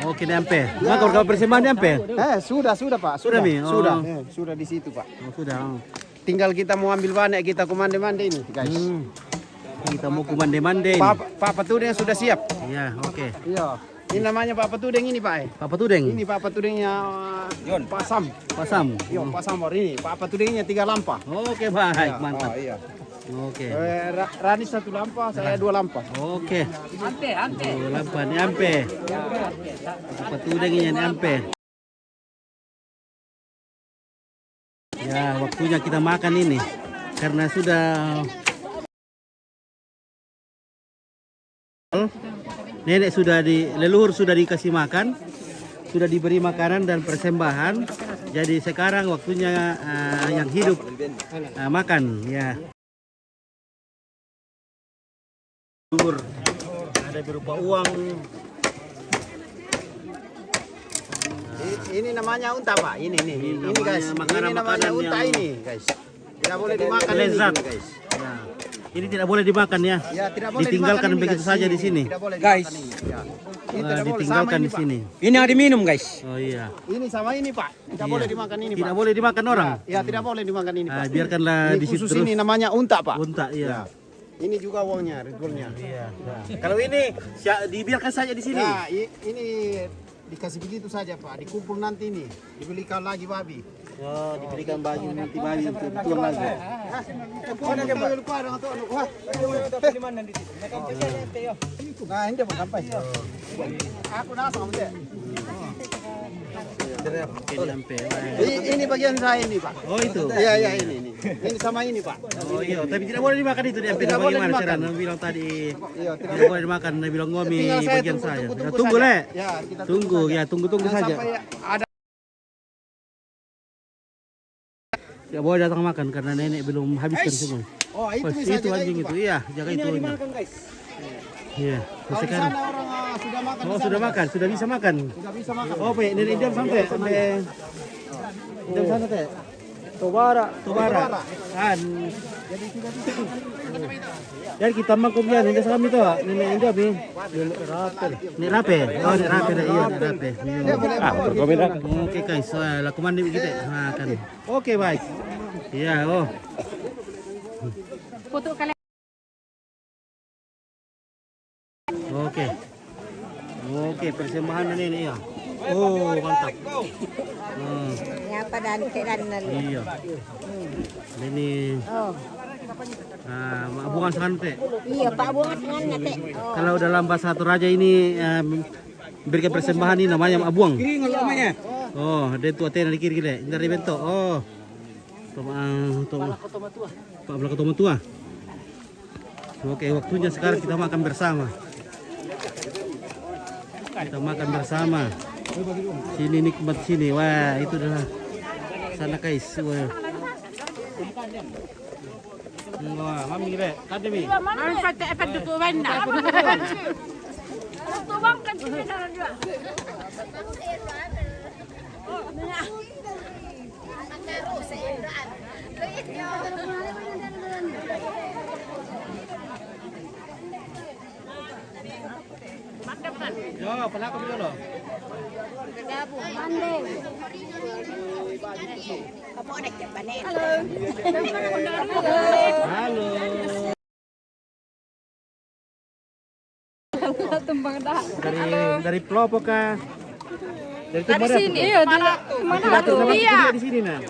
Oke, nyampe. Maka kalau persembahan nyampe? Sudah Pak. Sudah, Mi? Oh. Sudah di situ Pak. Oh, sudah. Tinggal kita mau ambil banyak, kita kumande-mande ini guys. Kita mau kumande-mande ini. Pak Petudeng sudah siap. Iya, oke. Iya. Ini namanya Pak Petudeng ini Pak. Pak Petudeng? Ini Pak Petudengnya Pak Sam. Pak Sam? Iya, Pak Sam ini. Pak Petudengnya 3 lampa. Oke, baik. Mantap. Oh, iya. Oke. Rani 1 lampa, saya 2 lampa. Oke. Ante. 2 lampa nyampe. Pak Petudeng ini nyampe. Ya, waktunya kita makan ini. Karena sudah nenek leluhur sudah dikasih makan, sudah diberi makanan dan persembahan. Jadi sekarang waktunya yang hidup makan ya. Leluhur ada berupa uang. Ini namanya unta Pak. Ini guys. Makanan-makanan Ini namanya unta yang ini guys. Tidak boleh dimakan lezat. ini guys. Ya. Ini tidak boleh dimakan ya. Ya, tidak boleh Ditinggalkan dimakan ini, begitu guys. saja di sini. Tidak boleh Guys. dimakan ini. Ya. Ini Nah, tidak boleh. ditinggalkan Sama di ini, Pak. sini. Ini yang diminum guys. Oh iya. Ini sama ini Pak. Tidak boleh dimakan ini Pak. Tidak boleh dimakan orang. Ya, tidak boleh dimakan ini Pak. Biarkanlah Ini di situ khusus terus. ini namanya unta Pak. Unta iya. Ini juga uangnya, regulnya. Iya. Kalau ini dibiarkan saja di sini. Ya, ini dikasih begitu saja Pak. Dikumpul nanti ini. Dibelikan lagi babi. Oh, diberikan baju nanti bayi untuk tuang lagi. Nah, ini Pak sampai. Aku nasa kamu deh. Ini bagian saya ini Pak. Oh itu. Iya ini. Ini sama ini Pak. Oh iya, tapi tidak boleh dimakan itu dia. Tidak boleh Bagaimana dimakan. cara Nabi bilang tadi? Iya, Tidak boleh dimakan. Nabi bilang ngomi Tinggal saya bagian saya. tunggu Ya, tunggu saja. Le. Ya, kita Tunggu saja. ya, tunggu Jangan saja. sampai ada. Tidak boleh datang makan karena nenek belum habiskan semua. Oh, itu Pas, bisa itu jaga anjing itu, itu, Pak. iya, jaga itu. guys. Iya. Kalau di Sekarang. sana orang sudah makan. Oh sudah makan, sudah bisa makan. Sudah bisa makan. Oh, Pak, nenek jam sampai jam sana teh. Tobara. Kan. Jadi kita mangkuk ya, nenek kami tu, nenek yang kami. Nek rape. Oh, nek rape dah, iya, nek rape. Oke guys, laku mandi kita makan. Oke baik. Iya, oh. Foto kalian. Oke, persembahan nenek ya. Oh, mantap. Ya pada dan Iya. Ini bunga sangat. iya Pak bunga dengan teh. Kalau dalam bahasa Toraja ini berikan persembahan ini namanya abuang. Kiri nggak namanya? Oh, ada tu atena di kiri kiri. Dari bentuk. Oh. Pak belakang toma tua. Oke, waktunya sekarang kita makan bersama. Kita makan bersama. Sini nikmat sini. Wah, itu dah sana guys. Wah. Wah, mami re. Tadi mi. Mana pada apa tu benda. Tu bang kan juga. Yo, pelak kami dulu. Halo. Dari Pelopo kah? Dari sini. Iya, mana tu? Di sini nah.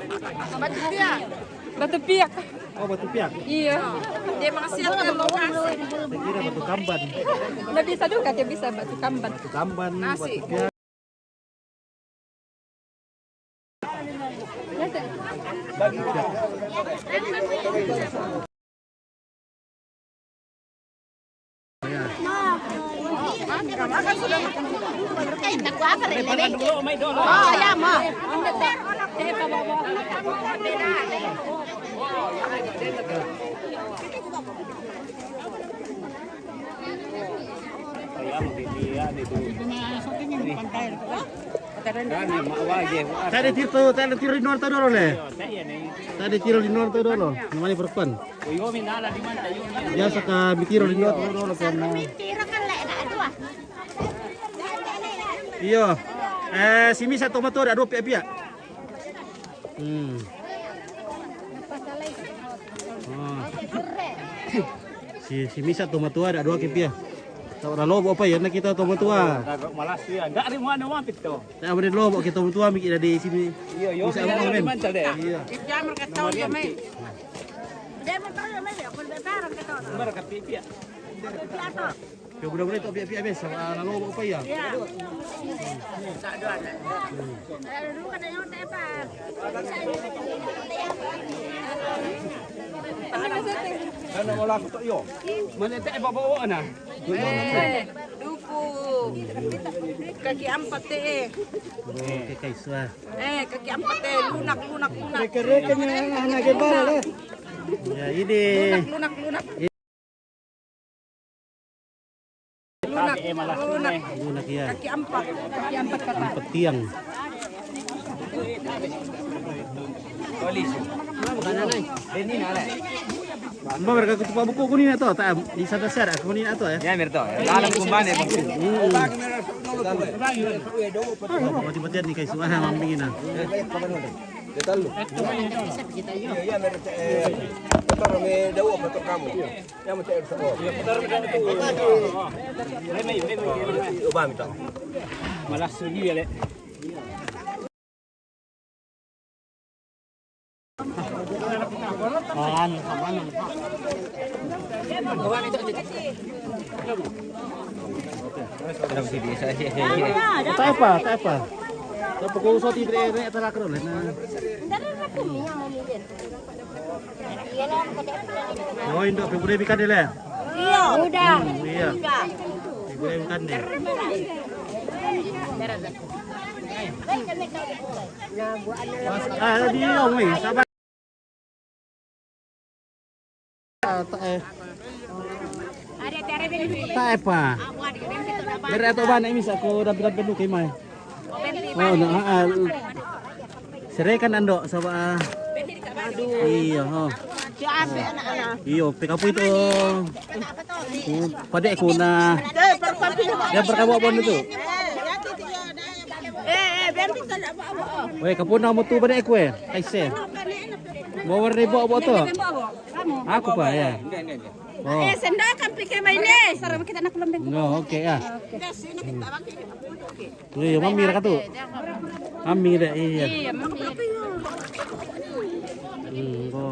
Batu piak. Oh, Batu Piak. Iya. Dia menghasilkan lokasi. Saya kira Batu Kamban. Nggak bisa juga dia bisa batu kamban. Batu Kamban, Batu Piak. Oh ya mah. Tadi tiro di Norto dulu le. Tadi tiro di Norto dulu. Namanya perempuan. Biasa kami tiro di Norto dulu karena Iya. Si Misa tomato ada 2 pihak. Si Misa tomato ada 2 pihak. Tak ada lobo apa ya nak kita tomato. Malas ya. Enggak ada mana mampit to. Tak ada lobo kita tomato mikir di sini. Iya, yo. Iya. Jammer ka taw ya may. Jammer taw ya may. Ako bebaran ka taw. Mereka pipi. Kau budak-budak itu pihak biasa. Ada lobo apa ya? Dulu kada yung tepat. Ano wala ko to yo. Mana tak bawa na. Dupo. Kaki 4 eh. Oke guys, wah. Kaki 4 eh. Lunak. Reken yang anak gebal. Ya ini. Lunak. Lunak ya. Kaki 4 kata. 4 tiang. Polis. Ini nala. Mbak mereka kutupa buku kuning atau tak di sana share kuning atau ya? Ya merto. Dalam kumbane. Oh, tiba-tiba nih guys, wah mambing ini. Malas sugi ya le. Tak apa. Tak pukul so tiba ini antara kerol na. Oh, indo boleh bikin deh. Iya, udah. Iya. Boleh bikin deh. Di Omeng, sabar. Tak apa. Berat atau banyak mis aku dapat penuh kemai. Oh, nah, serekan ando sama. Iya, oh. Iyo, pekapu itu. Pada aku na. Ya berkabu apa itu? Weh, kapuna mo tu pada aku Kaise. Mau ribu apa tu? Aku pa ya. Oh. Sendakan pikir mainnya. Sarang kita nak lembeng. No, okay ya. Iya, mami ra tu. Mami dah iya.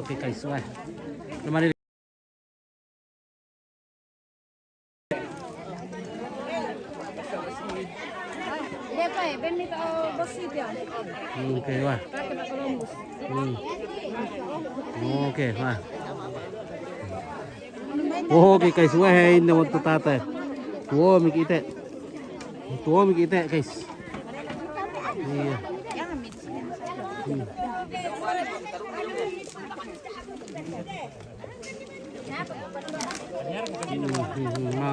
Okay guys, wah. Naman okay, wah. Okay, wah. Okay guys, wah ini mau tutate. Tuo mikite guys. Iya.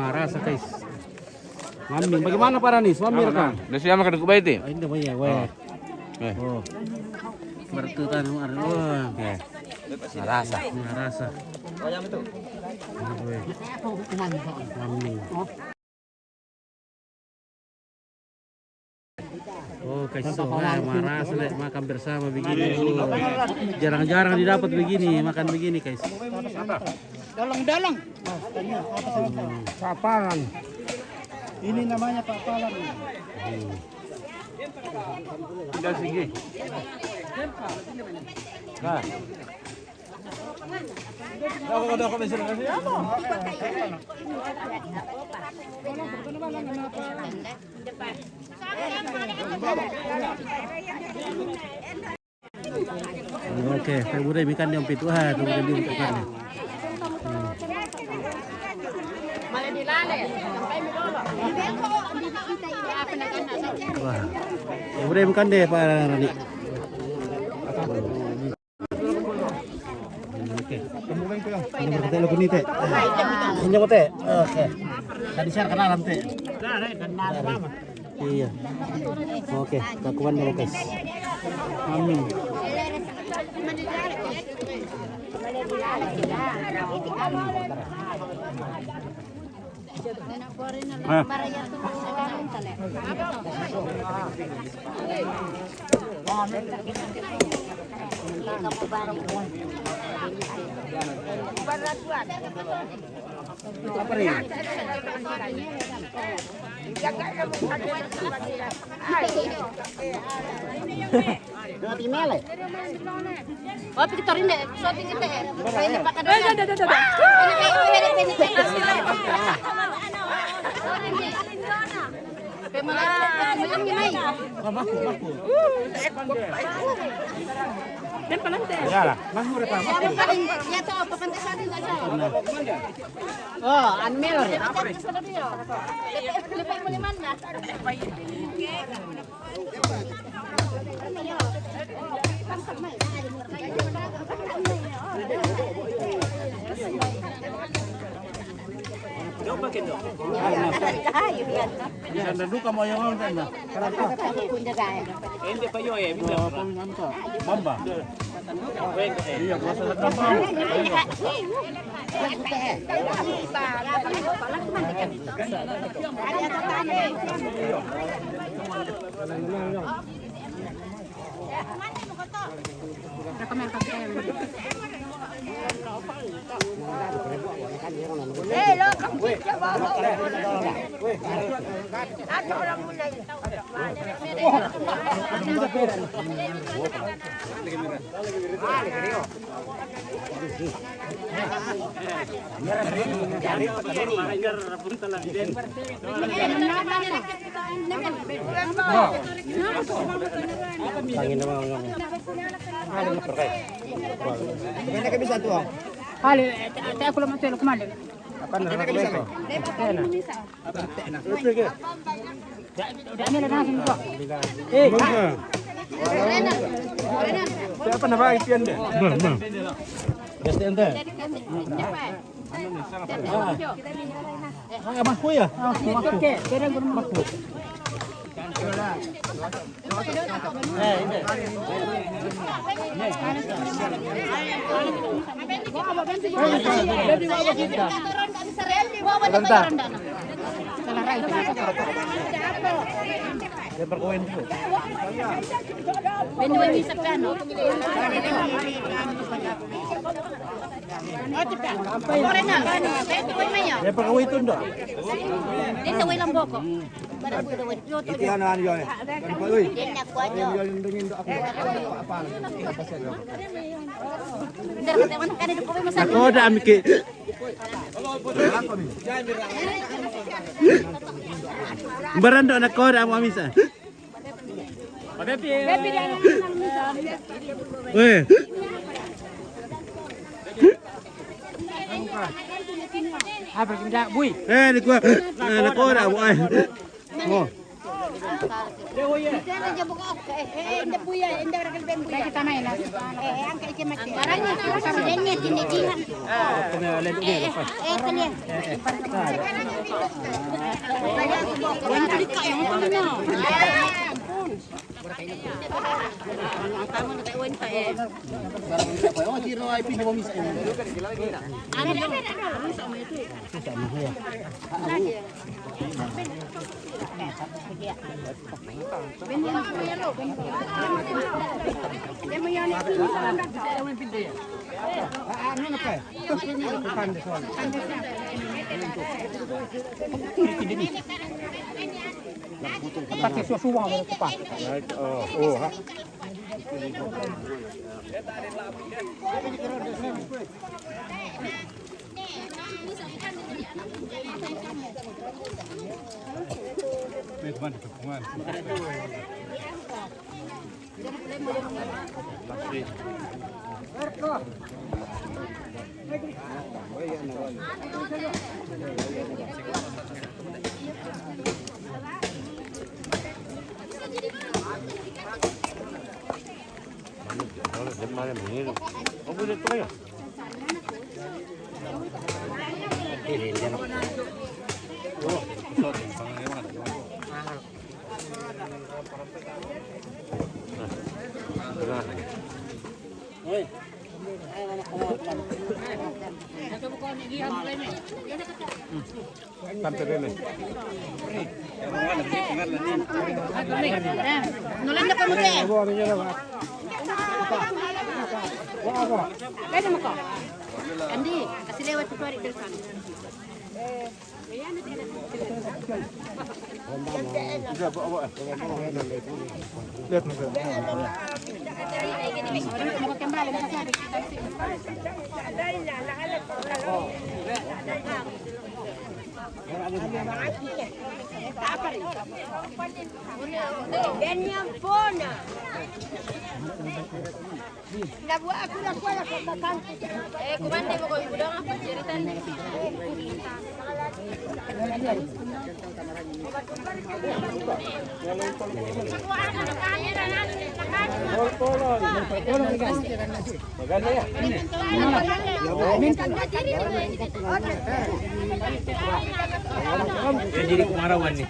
Rasa guys. Mami, bagaimana para nih? Mami rekam. Udah siapa makan kubai itu? Ini namanya, weh. Oh. Bertutan wah. Rasa. Rasa. Oh, yang itu. Mami. Oh, guys, marah selek makan bersama begini. Jarang-jarang didapat begini, makan begini, guys. Dalang. Papalan. Ini namanya papalan. Udah segi. Nah. Udah kami selesai. Oke, saya udah bikin yang pitu kemudian diungkapkan. Wah, udah bukan deh Pak Rani. Oke. Ini berkata lagu ni teh. Ini apa teh? Oke. Tadi share kenalan teh. Iya. Oke, kakuan dulu guys. Amin. Ah. Apa nih? Oh, pikitorin deh, shooting itu ya. Ini pakai dulu. Ya lah, mahmur apa? Ya tuh, papantai sa atin aja. Oh, anmel. Lipay mo liman na. Bisa nanduka mo yung ano na. Hindi pa yun eh. Mamba. Iya, kuasa sa trabaho. Kaya ka bisa tuh. Kali, tayo ko lang matulog kumain. Akan na bisa. Udah nila nasin ko. Siapa nama ipian deh? Basta ente. Ah, mas kuya. Oke, kaya ko naman. Perkoin dulu. Ya perkoin itu ndak. Dito way lang boko. Itu yang anu yo. Kan Pak euy. Ako ada amike. Barando na ko da mo amisa. Weh. Apa kita bui? Di ko. Na ko da mo ay. Oh. Kita main lah. Oh, tiro ay pinabomisa. Pakai susu wang berapa pak? Oh, ha. Nulan na kamu deh. Kaya mo ko. Andi, kasi lewat tu hari depan. Ganyan po na. Nabuha ako na po na kakakante. Kumande mo ko, ibudo nga po, jeritan. Jadi kumarawan nih.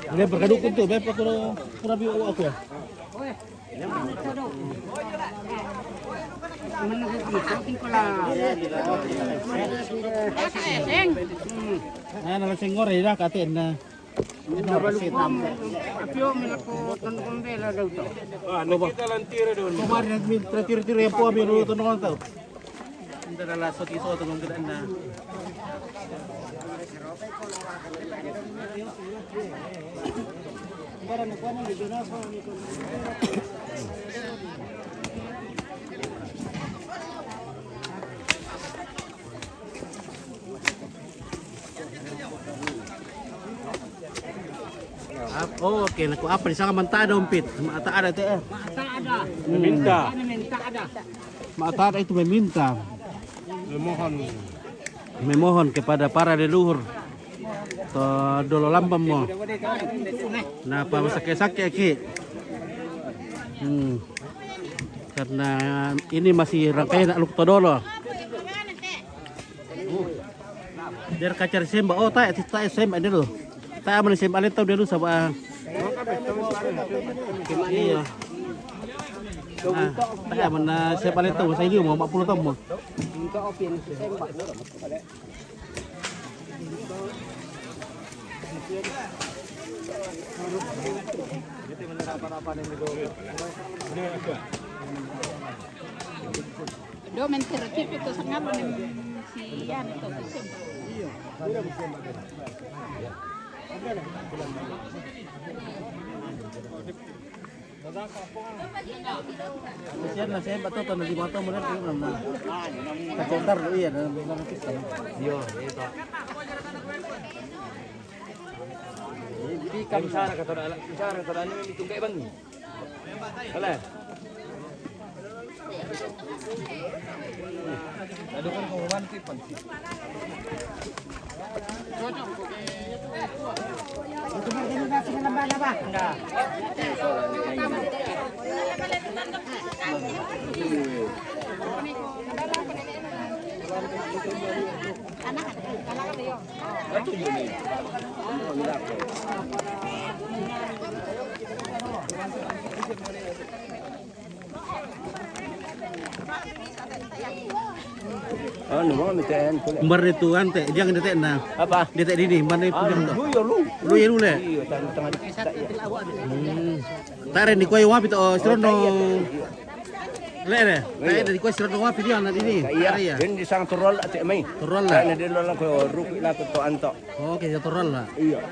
Ini berkadukun tuh, beb aku kurang biu aku ya. Nah, nalang sengor ya katin na. Ano ba? Kemarin nagmintra tiro-tiro yan po kami luto nung tao. Hindi na lasot iso ito kung gandaan na. Oh, okay. Naku apa di sana mantada umpit. Mata ada teh. Meminta. Mata ada itu meminta. Memohon kepada para leluhur. Dolo lambam mo. Na pa sakit-sakit aki. Karena ini masih rangkaian aluk todolo. Dari kacar semba. Oh, tak semba ini loh. Tayo mo na siya alin tao dito sa ba? Iya. Tayo mo na siya alin tao sa iyo mo 40 taon mo. Do mentira tipo itu sangat si yan itu. Siyan na siya bato na di moto mo na na. Kacontar do iya na nakita. Yo, ito. Jadi kami sana kata ini tunggai bang. Boleh. Aduh kan kau mantip pan. Ano mo miten? Umbar itu ante, dia ngedete na. Apa? Dete dini, mana itu dia. Lu ya lu. Lu ya lu le. Iya, tengah tak ya. Tare ni kuai wapi to strono. Le le. Tare di kuai strono wapi dia na dini. Iya. Den di sang turol ate mai. Turol lah. Karena dia lang ko rupi la to anto. Oke, ya turol lah. Iya.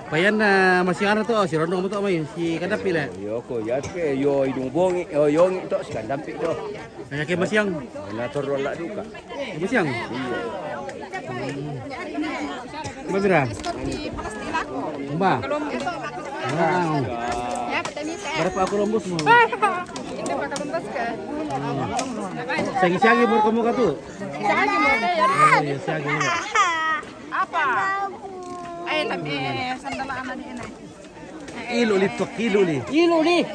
Payan na masih ano to, si Rondo mo to may si kadapi le. Yo ko ya ke yo idung bongi yo yong to sekan dampi to. Kaya kay Masyang. Na turol la duka. Masyang. Iya. Mabira. Ba. Wow. Ya, petani saya. Berapa aku lombos mo? Ini bakal lembas ke. Sagi-sagi mo kamu ka tu. Sagi mo ya. Iya, sagi mo. Apa? Ay, tapi sandala anak ini. Ilo litok, ilo li. Ilo ni.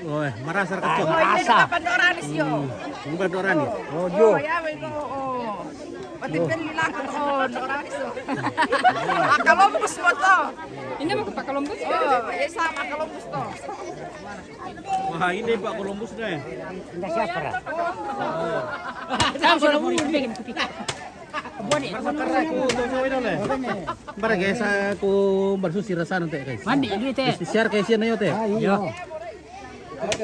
Oh, marasar ka to. Marasa. Pandoranis yo. Ang bandoran ni. Oh yo. Ya, begitu. Pati pinila ko to. Makalombus mo to. Hindi mo kapakalombos. Oh, isa makalombus to. Wah, ini Pak Columbus na eh. Saan sila mo bigyan ko pika. Buwan eh. Para guys, aku bersus sirasan nanti guys. Mandi duit eh. Share kayak siya na yun eh. Yo. Kami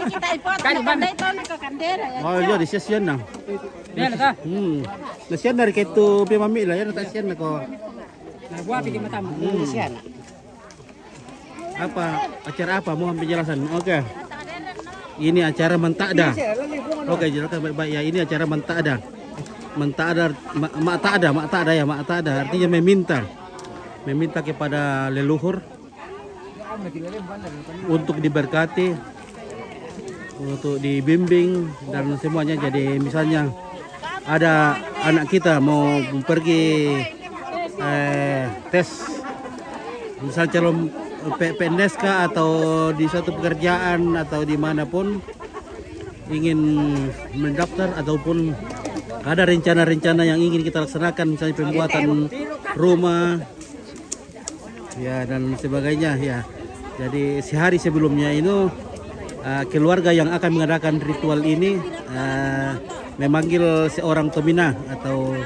kita ipot. Kanda ito nakakandera. Oh iya, di siya na. Yan ta. Nasiyan na rin kahit ito pimami lah. Yan, nasiyan na ko. Nagwa pigi matam. Apa, acara apa? Mohon penjelasan. Oke. Ini acara mentakda. Oke, jelaskan baik-baik ya. Ini acara mentakda. Mentakda, maktada ya, maktada. Artinya meminta kepada leluhur untuk diberkati, untuk dibimbing dan semuanya. Jadi misalnya ada anak kita mau pergi tes, misal calon PNS kah atau di suatu pekerjaan atau dimanapun ingin mendaftar ataupun ada rencana-rencana yang ingin kita laksanakan, misalnya pembuatan rumah ya dan sebagainya ya. Jadi sehari sebelumnya itu keluarga yang akan mengadakan ritual ini memanggil seorang tomina, atau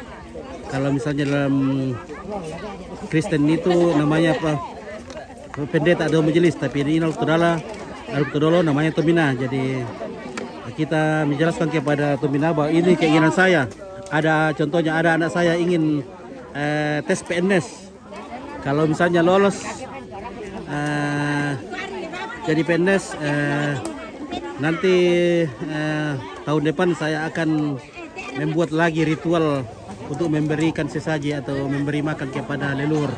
kalau misalnya dalam Kristen itu namanya apa, pendeta atau majelis, tapi ini Al-Qudolo namanya tomina. Jadi kita menjelaskan kepada tomina bahwa ini keinginan saya. Ada contohnya, ada anak saya ingin tes PNS. Kalau misalnya lolos jadi PNS, nanti tahun depan saya akan membuat lagi ritual untuk memberikan sesaji atau memberi makan kepada leluhur.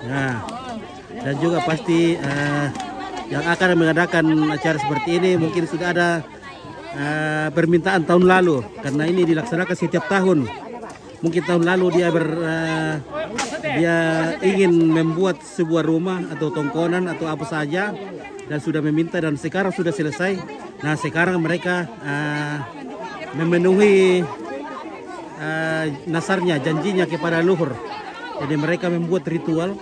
Nah, dan juga pasti yang akan mengadakan acara seperti ini mungkin sudah ada permintaan tahun lalu, karena ini dilaksanakan setiap tahun. Mungkin tahun lalu dia ingin membuat sebuah rumah atau tongkonan atau apa saja dan sudah meminta, dan sekarang sudah selesai. Nah, sekarang mereka memenuhi nasarnya, janjinya kepada leluhur. Jadi mereka membuat ritual,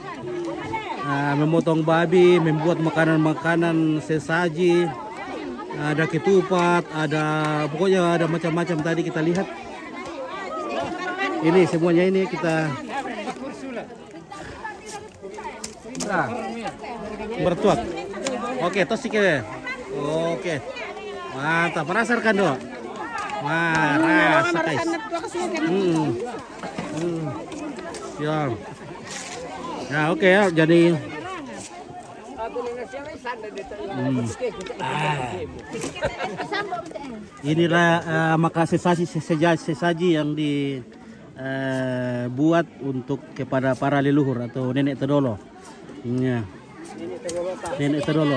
memotong babi, membuat makanan-makanan sesaji, ada ketupat, ada pokoknya ada macam-macam tadi kita lihat. Ini semuanya ini kita bertuak. Oke, tos sikit. Oke. Mantap, merasakan dong. Wah, rasa guys. Ya. Ya, oke ya. Jadi inilah maka sesaji yang dibuat untuk kepada para leluhur atau nenek todolo. Ya. Nenek todolo.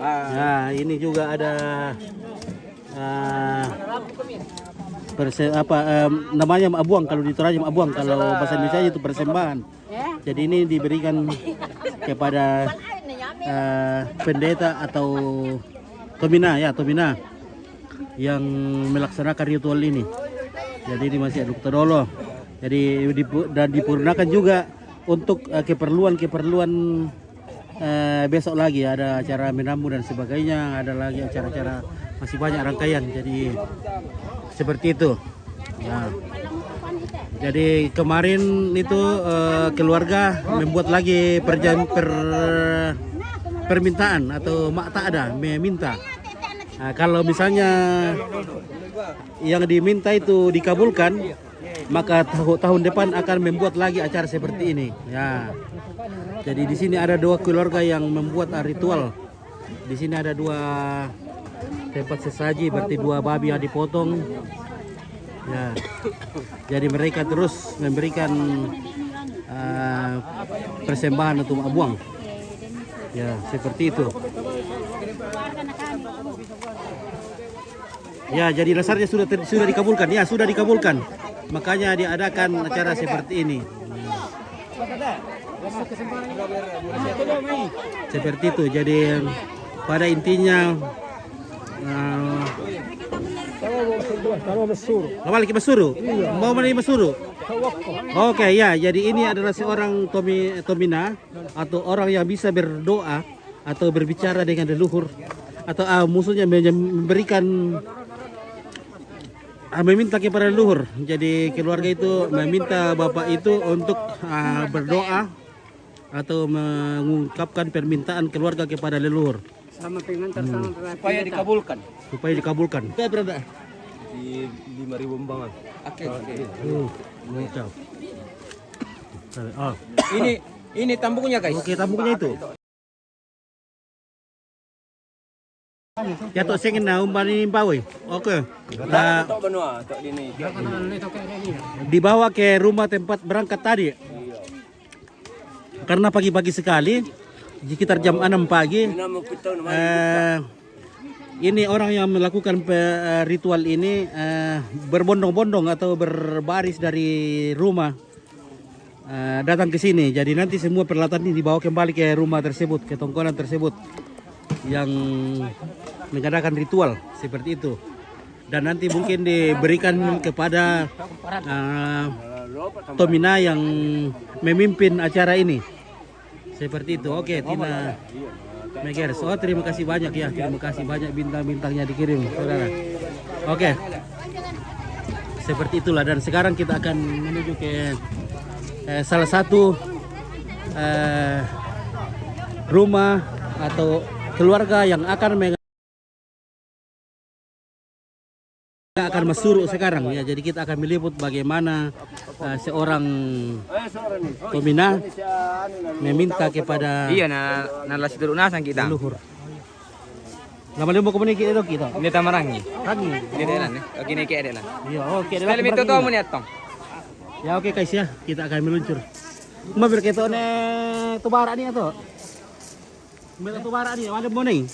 Nah, ini juga ada namanya abuang, kalau diterjemah abuang, kalau bahasa Indonesia itu persembahan. Jadi ini diberikan kepada pendeta atau tomina yang melaksanakan ritual ini. Jadi ini masih ada todolo. Jadi dan dipurnakan juga untuk keperluan besok lagi ada acara menamu dan sebagainya, ada lagi acara-acara, masih banyak rangkaian. Jadi seperti itu. Nah, jadi kemarin itu keluarga membuat lagi permintaan atau maktada, meminta. Nah, kalau misalnya yang diminta itu dikabulkan, maka tahun depan akan membuat lagi acara seperti ini. Ya. Jadi di sini ada dua keluarga yang membuat ritual. Di sini ada dua tempat sesaji, berarti dua babi yang dipotong. Ya. Jadi mereka terus memberikan persembahan untuk abuang. Ya, seperti itu. Ya, jadi dasarnya sudah dikabulkan. Ya, sudah dikabulkan. Makanya diadakan acara seperti ini. Seperti itu. Jadi pada intinya Awal ke Masuru. Mau mana di Masuru? Oke ya, jadi ini adalah seorang Tomina atau orang yang bisa berdoa atau berbicara dengan leluhur atau musuhnya memberikan meminta kepada leluhur. Jadi keluarga itu meminta bapak itu untuk berdoa atau mengungkapkan permintaan keluarga kepada leluhur Supaya dikabulkan. supaya dikabulkan. Oke, berada Di 5.000 umbangan. Oke. Mantap. Oh, Ini tambungnya guys. oke, tampungnya itu. Ya tok sengin na umbani bawe. Oke. Nah, Tok benua, tok ini. dibawa ke rumah tempat berangkat tadi. Karena pagi-pagi sekali, sekitar jam 6 pagi, ini orang yang melakukan ritual ini berbondong-bondong atau berbaris dari rumah datang ke sini. Jadi nanti semua peralatan ini dibawa kembali ke rumah tersebut, ke tongkonan tersebut yang mengadakan ritual seperti itu. Dan nanti mungkin diberikan kepada Tomina yang memimpin acara ini. Seperti itu. Oke, Tina Megers. Oh, terima kasih banyak ya. Terima kasih banyak bintang-bintangnya dikirim, saudara. Oke. Seperti itulah, dan sekarang kita akan menuju ke salah satu rumah atau keluarga yang akan Masuru sekarang ya. Jadi kita akan meliput bagaimana seorang Tomina meminta kepada na las turunasan kita. leluhur. Lama-lama mau kemana kita? Ini tamarangi. Rangi. Ini delan eh. Oke ini kayak delan. Iya, oke. Sekali itu tuh mo niatong. Ya oke guys ya, kita akan meluncur. Mabir keto ne tubara ni ato. Mabir tubara ni, mana mo ning?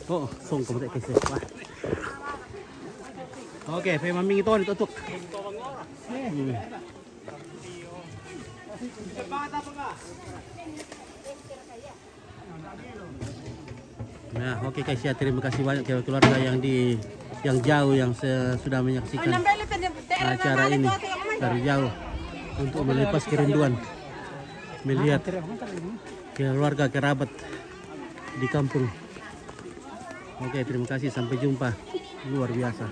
Oh, song ko mate guys. Oke, pe maming ito tutuk. Nah, oke guys ya, terima kasih banyak kepada keluarga yang jauh yang sudah menyaksikan acara ini dari jauh untuk melepas kerinduan melihat keluarga kerabat di kampung. Oke, terima kasih, sampai jumpa. Luar biasa.